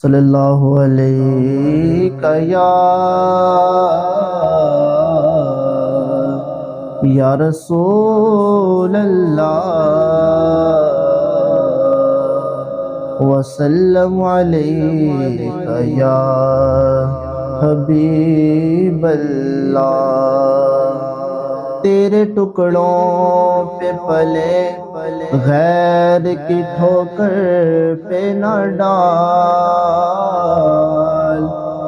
صلی اللہ علیہ یا رسول اللہ وسلم علیک یا حبیب اللہ۔ تیرے ٹکڑوں پہ پلے غیر کی ٹھوکر پہ نہ ڈال،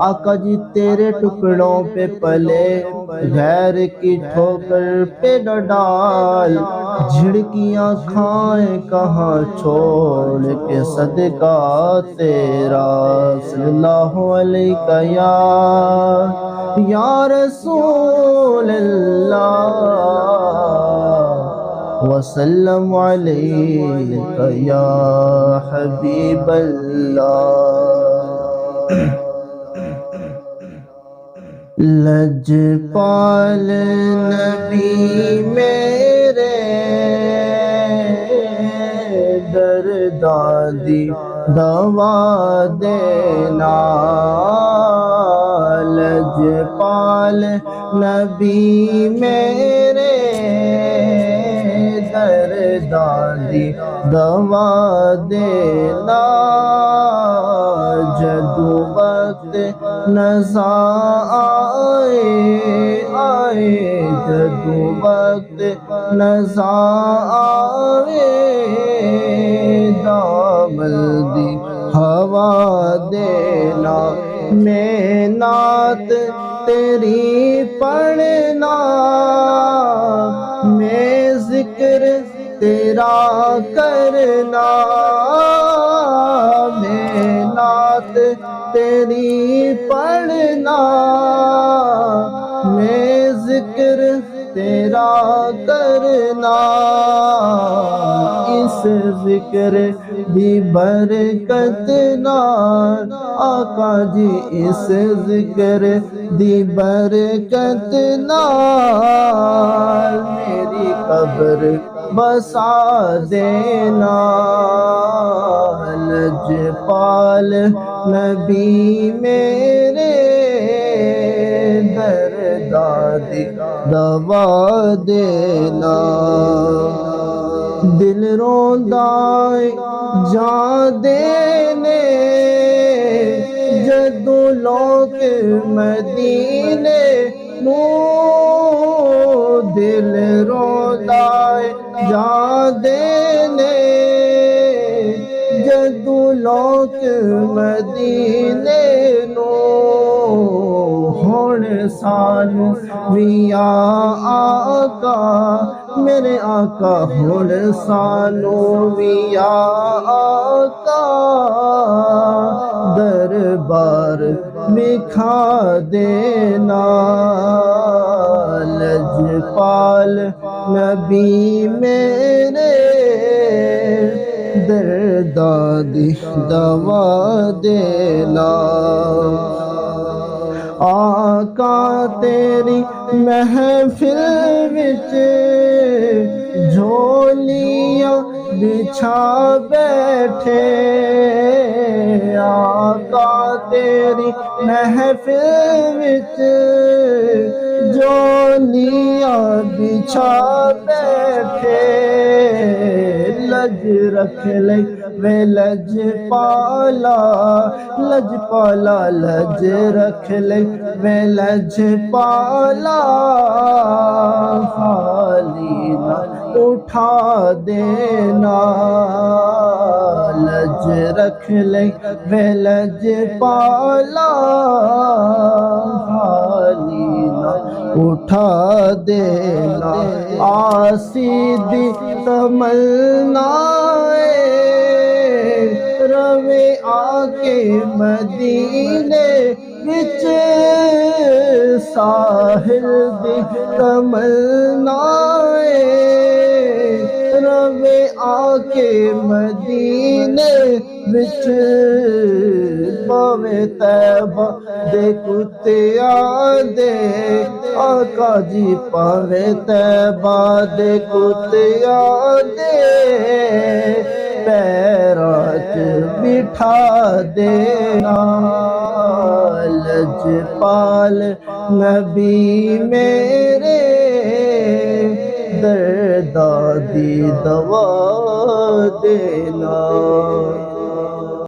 آقا جی تیرے ٹکڑوں پہ پلے غیر کی ٹھوکر پہ نہ ڈال، جھڑکیاں کھائیں کہاں چھوڑ کے صدقہ تیرا، صلی اللہ علیہ یا رسول اللہ وسلم علیک یا حبیب اللہ۔ لجپال نبی میرے درداں دوا دینا، لجپال نبی میرے درداں دوا دینا، جدو وقت نزا آئے جدو وقت نزا آئے، دامن دی ہوا دینا، میں نعت تیری پڑھنا، میں ذکر تیرا کرنا، میں نعت تیری پڑھنا، میں ذکر تیرا کرنا، اس ذکر دی برکت نال آقا جی، اس ذکر دی برکت نال میری قبر بسا دینا، لجپال نبی میرے درداں دوا دینا، دل روندائے جان دینے جدو لوگ مدینے نو، دل روندائے جان دینے جدو لوگ مدینے نو، ہون سانو ویا آقا میرے آقا، ہون سانو ویا آقا، دربار میں کھا دینا، لجپال نبی میرے درداں دوا دینا، آقا تیری محفل وچ جھولیاں بچھا بیٹھے، آقا تیری محفل وچ جھولیاں بچھا بیٹھے، لج رکھ لے وے لجپالا، لجپالا لج رکھ لے وے لجپالا، خالی نہ اٹھا دینا، لج رکھ لے وے لجپالا، خالی نہ اٹھا دینا، آسی دی تمنا روے آکے مدینے وچ، ساحل دی تمنا روے آکے مدینے وچ، پاوے طیبہ دے کتیاں دے آقا جی، پاوے طیبہ دے کتیاں دے پیرات بٹھا دینا لجپال نبی میرے دردادی دوا دینا